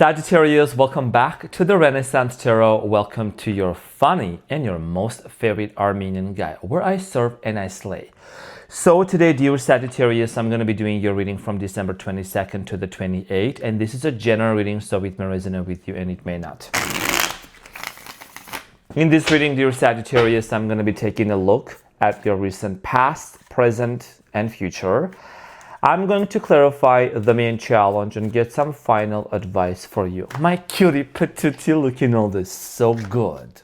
Sagittarius, welcome back to the Renaissance Tarot. Welcome to your funny and your most favorite Armenian guy, where I serve and I slay. So today, dear Sagittarius, I'm going to be doing your reading from December 22nd to the 28th. And this is a general reading, so it may resonate with you and it may not. In this reading, dear Sagittarius, I'm going to be taking a look at your recent past, present, and future. I'm going to clarify the main challenge and get some final advice for you. My cutie patootie looking all this so good.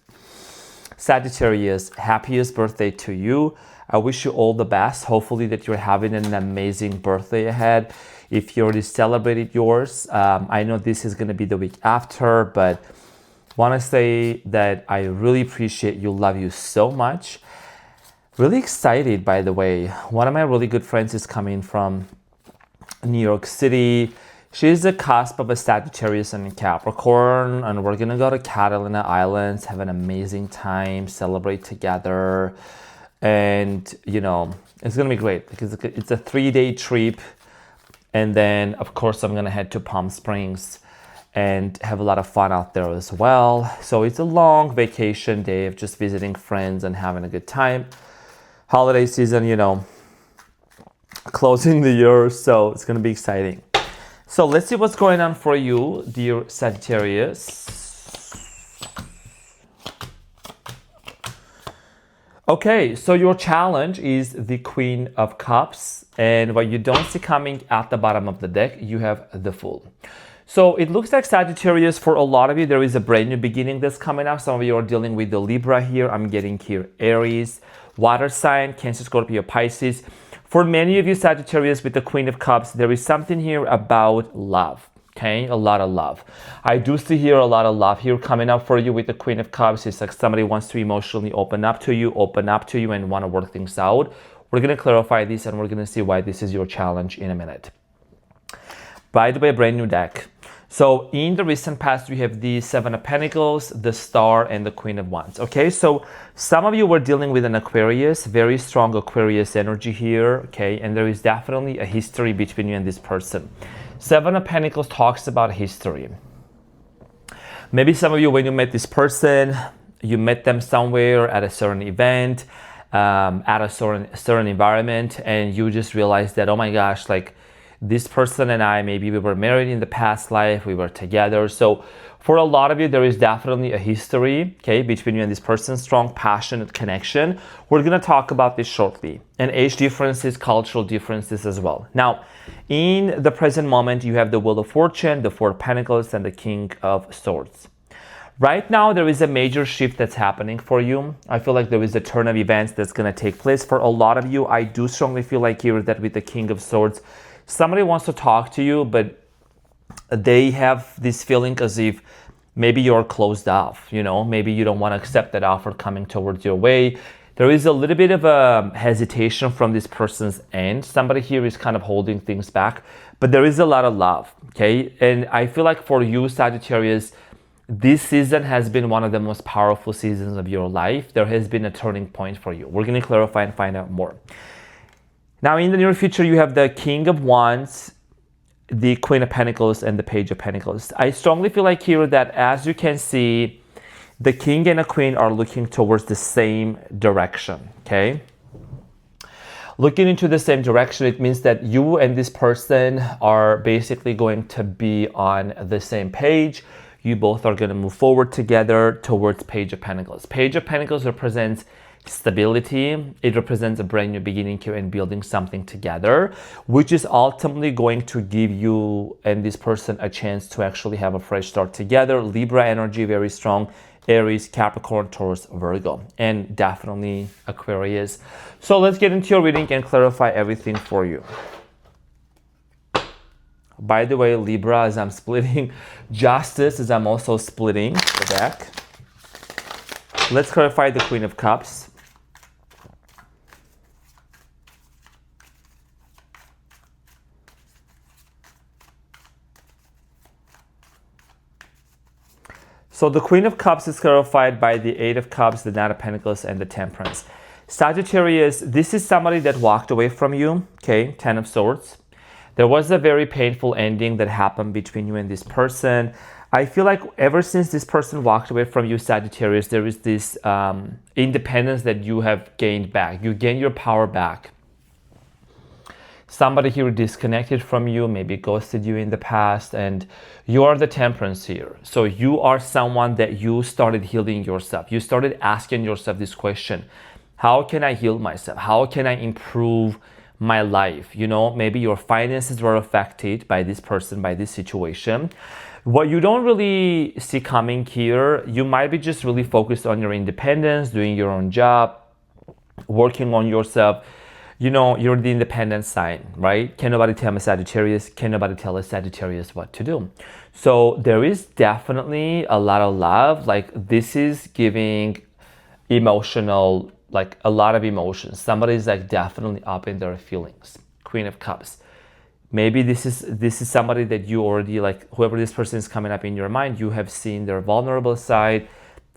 Sagittarius, happiest birthday to you. I wish you all the best. Hopefully that you're having an amazing birthday ahead. If you already celebrated yours, I know this is going to be the week after, but want to say that I really appreciate you, love you so much. Really excited, by the way. One of my really good friends is coming from New York City. She's the cusp of a Sagittarius and a Capricorn, and we're gonna go to Catalina Islands, have an amazing time, celebrate together, and you know, it's gonna be great because it's a 3-day trip. And then, of course, I'm gonna head to Palm Springs and have a lot of fun out there as well. So it's a long vacation day of just visiting friends and having a good time. Holiday season, you know, closing the year, so it's going to be exciting. So let's see what's going on for you, dear Sagittarius. Okay, so your challenge is the Queen of Cups, and what you don't see coming at the bottom of the deck, you have the Fool. So it looks like, Sagittarius, for a lot of you, there is a brand new beginning that's coming up. Some of you are dealing with the Libra here. I'm getting here Aries, water sign, Cancer, Scorpio, Pisces. For many of you, Sagittarius, with the Queen of Cups, there is something here about love, okay? A lot of love. I do see here a lot of love here coming up for you with the Queen of Cups. It's like somebody wants to emotionally open up to you and want to work things out. We're going to clarify this and we're going to see why this is your challenge in a minute. By the way, brand new deck. So in the recent past, we have the Seven of Pentacles, the Star, and the Queen of Wands. Okay, so some of you were dealing with an Aquarius, very strong Aquarius energy here. Okay, and there is definitely a history between you and this person. Seven of Pentacles talks about history. Maybe some of you, when you met this person, you met them somewhere at a certain event, at a certain environment, and you just realized that, oh my gosh, like, this person and I, maybe we were married in the past life, we were together. So for a lot of you, there is definitely a history, okay, between you and this person, strong, passionate connection. We're going to talk about this shortly. And age differences, cultural differences as well. Now, in the present moment, you have the Wheel of Fortune, the Four of Pentacles, and the King of Swords. Right now, there is a major shift that's happening for you. I feel like there is a turn of events that's going to take place. For a lot of you, I do strongly feel like here that with the King of Swords, somebody wants to talk to you, but they have this feeling as if maybe you're closed off, you know, maybe you don't want to accept that offer coming towards your way. There is a little bit of a hesitation from this person's end. Somebody here is kind of holding things back, but there is a lot of love, okay? And I feel like for you, Sagittarius, this season has been one of the most powerful seasons of your life. There has been a turning point for you. We're going to clarify and find out more. Now, in the near future, you have the King of Wands, the Queen of Pentacles, and the Page of Pentacles. I strongly feel like here that, as you can see, the King and the Queen are looking towards the same direction, okay? Looking into the same direction, it means that you and this person are basically going to be on the same page. You both are going to move forward together towards Page of Pentacles. Page of Pentacles represents stability. It represents a brand new beginning here and building something together, which is ultimately going to give you and this person a chance to actually have a fresh start together. Libra energy, very strong. Aries, Capricorn, Taurus, Virgo, and definitely Aquarius. So let's get into your reading and clarify everything for you. By the way, Libra, as I'm splitting Justice, as I'm also splitting the deck. Let's clarify the Queen of Cups. So the Queen of Cups is clarified by the Eight of Cups, the Knight of Pentacles, and the Temperance. Sagittarius, this is somebody that walked away from you, okay? Ten of Swords. There was a very painful ending that happened between you and this person. I feel like ever since this person walked away from you, Sagittarius, there is this independence that you have gained back. You gain your power back. Somebody here disconnected from you, maybe ghosted you in the past, and you are the Temperance here. So you are someone that you started healing yourself. You started asking yourself this question: how can I heal myself? How can I improve my life? You know, maybe your finances were affected by this person, by this situation. What you don't really see coming here, you might be just really focused on your independence, doing your own job, working on yourself. You know, you're the independent sign, right? Can nobody tell me Sagittarius? Can nobody tell a Sagittarius what to do? So there is definitely a lot of love. Like, this is giving emotional, like a lot of emotions. Somebody's like definitely up in their feelings. Queen of Cups. Maybe this is somebody that you already, like, whoever this person is coming up in your mind, you have seen their vulnerable side.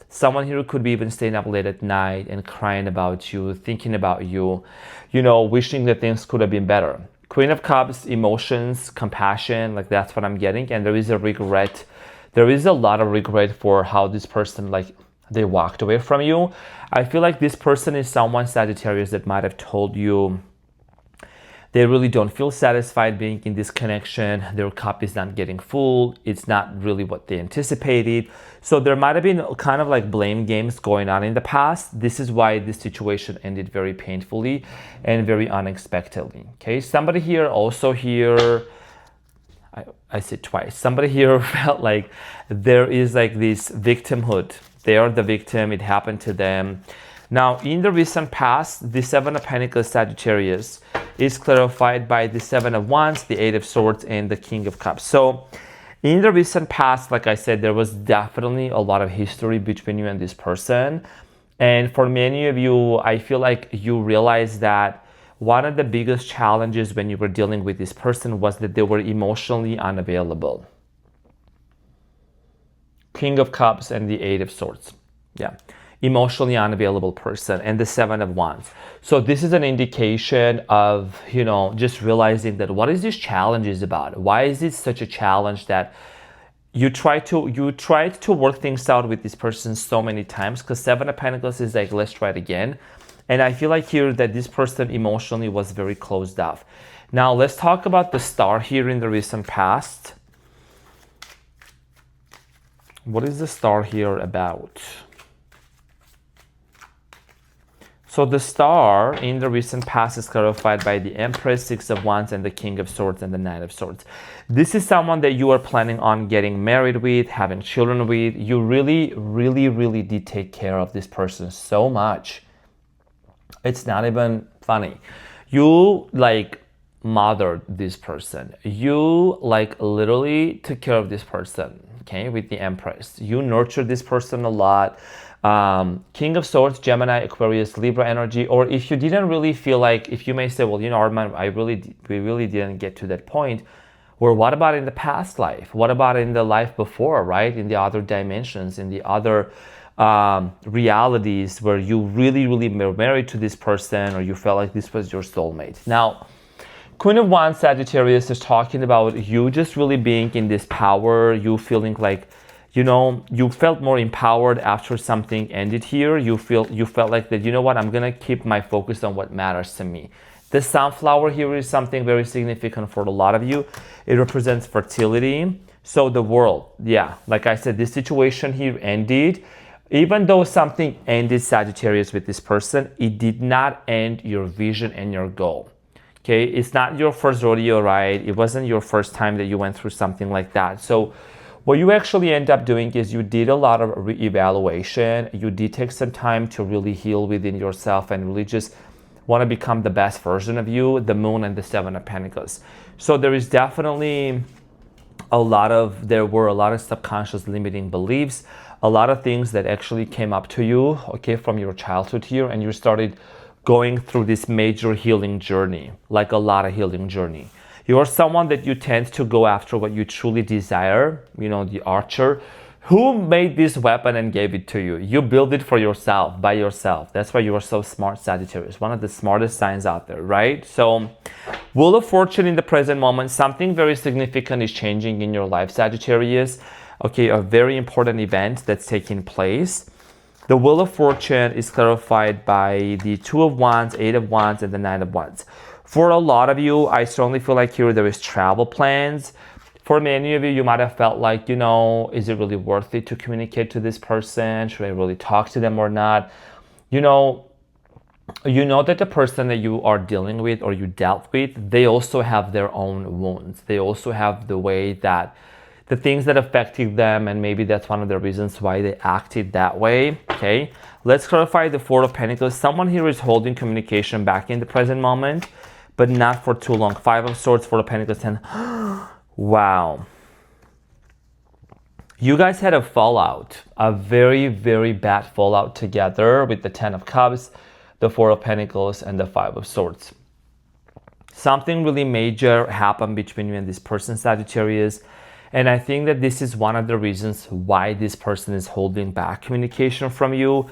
Someone here could be even staying up late at night and crying about you, thinking about you, you know, wishing that things could have been better. Queen of Cups, emotions, compassion, like that's what I'm getting. And there is a regret. There is a lot of regret for how this person, like, they walked away from you. I feel like this person is someone, Sagittarius, that might have told you they really don't feel satisfied being in this connection. Their cup is not getting full. It's not really what they anticipated. So there might have been kind of like blame games going on in the past. This is why this situation ended very painfully and very unexpectedly. Okay, somebody here also here, I said twice, somebody here felt like there is like this victimhood. They are the victim. It happened to them. Now, in the recent past, the Seven of Pentacles, Sagittarius, is clarified by the Seven of Wands, the Eight of Swords, and the King of Cups. So in the recent past, like I said, there was definitely a lot of history between you and this person. And for many of you, I feel like you realize that one of the biggest challenges when you were dealing with this person was that they were emotionally unavailable. King of Cups and the Eight of Swords. Yeah. Emotionally unavailable person, and the Seven of Wands. So this is an indication of, you know, just realizing that what is this challenge is about? Why is it such a challenge that you tried to work things out with this person so many times? Because Seven of Pentacles is like, let's try it again. And I feel like here that this person emotionally was very closed off. Now let's talk about the Star here in the recent past. What is the Star here about? So the Star in the recent past is clarified by the Empress, Six of Wands, and the King of Swords and the Knight of Swords. This is someone that you are planning on getting married with, having children with. You really, really, really did take care of this person so much. It's not even funny. You like mothered this person. You like literally took care of this person, okay, with the Empress. You nurtured this person a lot. King of Swords, Gemini, Aquarius, Libra energy. Or if you didn't really feel like, if you may say, well, you know, Arman, we really didn't get to that point. Well, what about in the past life? What about in the life before, right? In the other dimensions, in the other realities where you really, really were married to this person, or you felt like this was your soulmate. Now, Queen of Wands, Sagittarius, is talking about you just really being in this power, you feeling like, you know, you felt more empowered after something ended here. You felt like that, you know what, I'm gonna keep my focus on what matters to me. The sunflower here is something very significant for a lot of you. It represents fertility. So the world, yeah, like I said, this situation here ended. Even though something ended, Sagittarius, with this person, it did not end your vision and your goal. Okay, it's not your first rodeo, right? It wasn't your first time that you went through something like that. So what you actually end up doing is you did a lot of reevaluation. You did take some time to really heal within yourself and really just want to become the best version of you, the Moon and the Seven of Pentacles. So there is definitely there were a lot of subconscious limiting beliefs, a lot of things that actually came up to you, okay, from your childhood here, and you started going through this major healing journey, like a lot of healing journey. You're someone that you tend to go after what you truly desire, you know, the archer Who made this weapon and gave it to you? You built it for yourself, by yourself. That's why you are so smart, Sagittarius. One of the smartest signs out there, right? So, Wheel of Fortune in the present moment, something very significant is changing in your life, Sagittarius. Okay, a very important event that's taking place. The Wheel of Fortune is clarified by the Two of Wands, Eight of Wands, and the Nine of Wands. For a lot of you, I strongly feel like here there is travel plans. For many of you, you might have felt like, is it really worth it to communicate to this person? Should I really talk to them or not? You know that the person that you are dealing with or you dealt with, they also have their own wounds. They also have the way that the things that affected them, and maybe that's one of the reasons why they acted that way. Okay, let's clarify the Four of Pentacles. Someone here is holding communication back in the present moment, but not for too long. Five of Swords, Four of Pentacles, and wow. You guys had a fallout, a very, very bad fallout together with the Ten of Cups, the Four of Pentacles, and the Five of Swords. Something really major happened between you and this person, Sagittarius. And I think that this is one of the reasons why this person is holding back communication from you.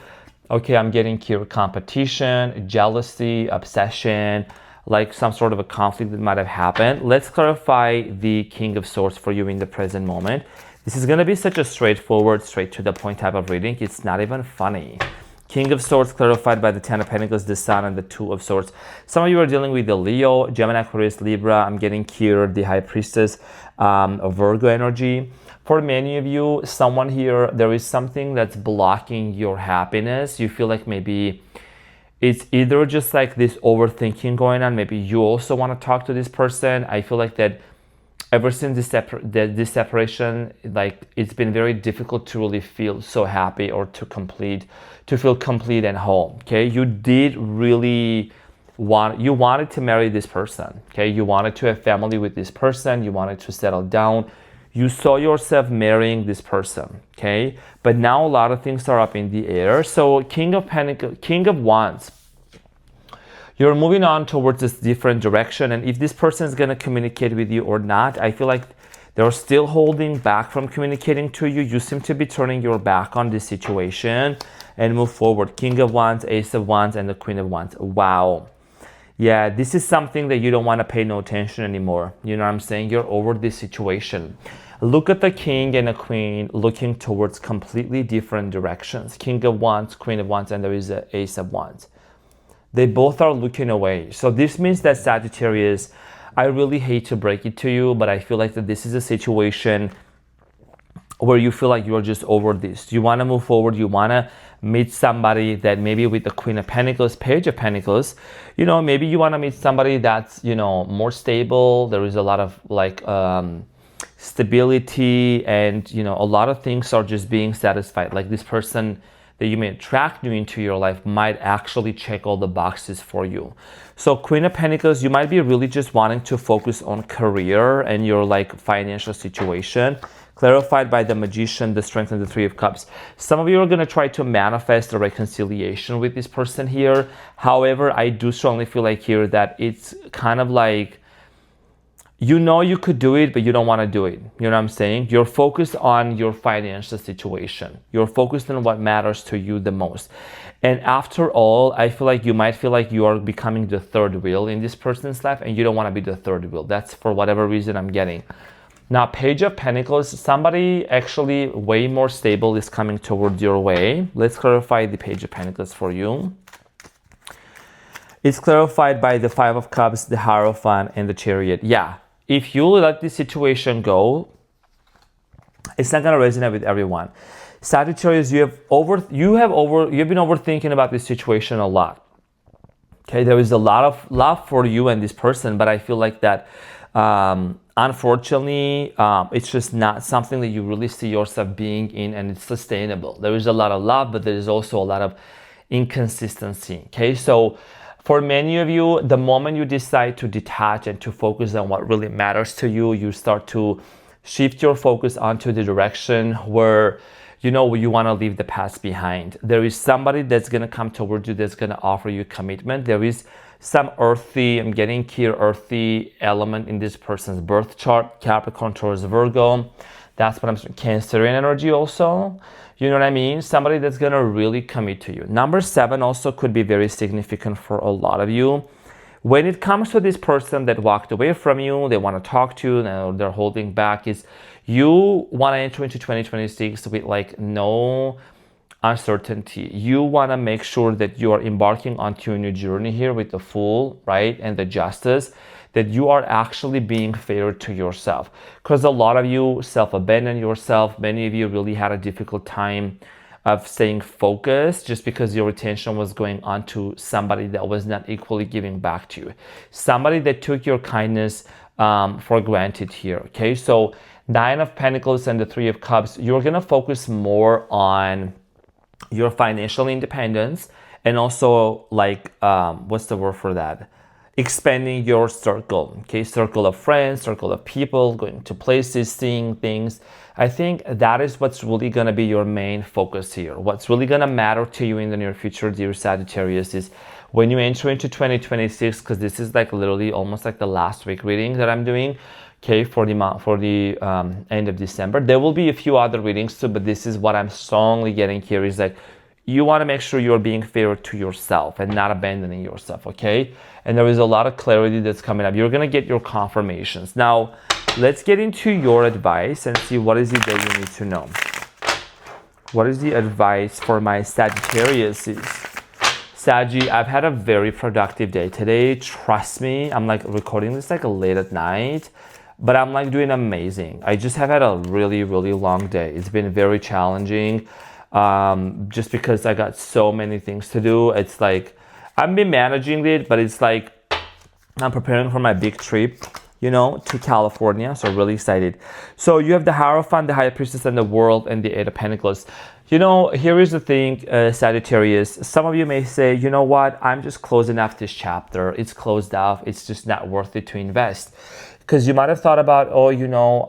Okay, I'm getting here competition, jealousy, obsession, like some sort of a conflict that might have happened. Let's clarify the King of Swords for you in the present moment. This is going to be such a straightforward, straight to the point type of reading. It's not even funny. King of Swords clarified by the Ten of Pentacles, the Sun, and the Two of Swords. Some of you are dealing with the Leo, Gemini, Aquarius, Libra. I'm getting here the High Priestess, of Virgo energy. For many of you, someone here, there is something that's blocking your happiness. You feel like maybe it's either just like this overthinking going on. Maybe you also want to talk to this person. I feel like that ever since this separation, like it's been very difficult to really feel so happy or to feel complete and whole. Okay, you did really wanted to marry this person. Okay, you wanted to have family with this person. You wanted to settle down. You saw yourself marrying this person. Okay, but now a lot of things are up in the air. So King of Pentacles, King of Wands. You're moving on towards this different direction. And if this person is going to communicate with you or not, I feel like they're still holding back from communicating to you. You seem to be turning your back on this situation and move forward. King of Wands, Ace of Wands, and the Queen of Wands. Wow. Yeah, this is something that you don't want to pay no attention anymore. You know what I'm saying? You're over this situation. Look at the King and the Queen looking towards completely different directions. King of Wands, Queen of Wands, and there is the Ace of Wands. They both are looking away. So this means that Sagittarius, I really hate to break it to you, but I feel like that this is a situation where you feel like you're just over this. You want to move forward. You want to meet somebody that maybe with the Queen of Pentacles, Page of Pentacles, maybe you want to meet somebody that's, more stable. There is a lot of like stability, and, a lot of things are just being satisfied. Like this person that you may attract new into your life might actually check all the boxes for you. So Queen of Pentacles, you might be really just wanting to focus on career and your like financial situation. Clarified by the Magician, the Strength, and the Three of Cups. Some of you are going to try to manifest a reconciliation with this person here. However, I do strongly feel like here that it's kind of like, you could do it, but you don't want to do it. You know what I'm saying? You're focused on your financial situation. You're focused on what matters to you the most. And after all, I feel like you might feel like you are becoming the third wheel in this person's life, and you don't want to be the third wheel. That's for whatever reason I'm getting. Now, Page of Pentacles, somebody actually way more stable is coming towards your way. Let's clarify the Page of Pentacles for you. It's clarified by the Five of Cups, the Hierophant, and the Chariot. Yeah. If you let this situation go, it's not going to resonate with everyone. Sagittarius, you've been overthinking about this situation a lot. Okay, there is a lot of love for you and this person, but I feel like that, unfortunately, it's just not something that you really see yourself being in, and it's sustainable. There is a lot of love, but there is also a lot of inconsistency. Okay, so for many of you, the moment you decide to detach and to focus on what really matters to you, you start to shift your focus onto the direction where, you want to leave the past behind. There is somebody that's going to come towards you that's going to offer you commitment. There is some earthy, I'm getting here, earthy element in this person's birth chart. Capricorn, Taurus, Virgo. That's what I'm saying. Cancerian energy also. You know what I mean? Somebody that's going to really commit to you. Number 7 also could be very significant for a lot of you. When it comes to this person that walked away from you, they want to talk to you, now they're holding back, is you want to enter into 2026 with like no uncertainty. You want to make sure that you are embarking onto a new journey here with the Fool, right? And the Justice, that you are actually being fair to yourself. Because a lot of you self-abandon yourself. Many of you really had a difficult time of staying focused just because your attention was going on to somebody that was not equally giving back to you. Somebody that took your kindness for granted here, okay? So 9 of Pentacles and the 3 of Cups, you're going to focus more on your financial independence and also like, what's the word for that? Expanding your circle, okay? Circle of friends, circle of people, going to places, seeing things. I think that is what's really going to be your main focus here. What's really going to matter to you in the near future, dear Sagittarius, is when you enter into 2026, because this is like literally almost like the last week reading that I'm doing, okay, for the end of December. There will be a few other readings too, but this is what I'm strongly getting here is like, you want to make sure you're being fair to yourself and not abandoning yourself, okay? And there is a lot of clarity that's coming up. You're going to get your confirmations. Now, let's get into your advice and see what is it that you need to know. What is the advice for my Sagittariuses? Saggy, I've had a very productive day today. Trust me, I'm like recording this like late at night, but I'm like doing amazing. I just have had a really, really long day. It's been very challenging. Just because I got so many things to do. It's like I've been managing it, but it's like I'm preparing for my big trip, you know, to California. So really excited. So you have the Hierophant, the High Priestess, and the World, and the 8 of Pentacles. You know, here is the thing, Sagittarius. Some of you may say, you know what? I'm just closing off this chapter. It's closed off. It's just not worth it to invest. Because you might have thought about, oh, you know,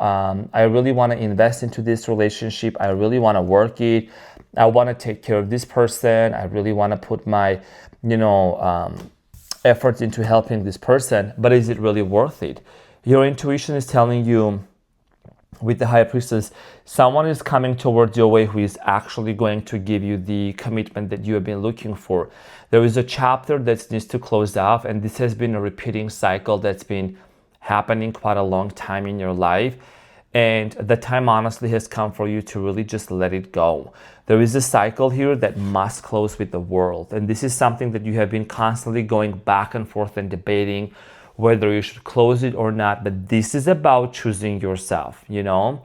I really want to invest into this relationship. I really want to work it. I want to take care of this person. I really want to put my, you know, efforts into helping this person. But is it really worth it? Your intuition is telling you, with the High Priestess, someone is coming towards your way who is actually going to give you the commitment that you have been looking for. There is a chapter that needs to close off, and this has been a repeating cycle that's been happening quite a long time in your life, and the time honestly has come for you to really just let it go. There is a cycle here that must close with the World, and this is something that you have been constantly going back and forth and debating whether you should close it or not. But this is about choosing yourself, you know,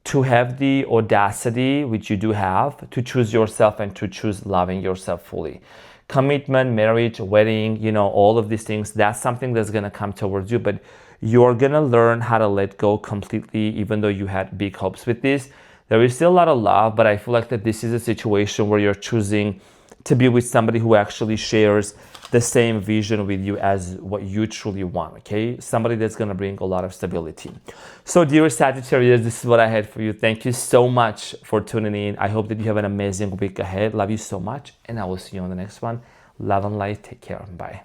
to have the audacity, which you do have, to choose yourself and to choose loving yourself fully. Commitment, marriage, wedding, you know, all of these things, that's something that's going to come towards you, but you're going to learn how to let go completely, even though you had big hopes with this. There is still a lot of love, but I feel like that this is a situation where you're choosing to be with somebody who actually shares the same vision with you as what you truly want, okay? Somebody that's going to bring a lot of stability. So dear Sagittarius, this is what I had for you. Thank you so much for tuning in. I hope that you have an amazing week ahead. Love you so much, and I will see you on the next one. Love and light. Take care. Bye.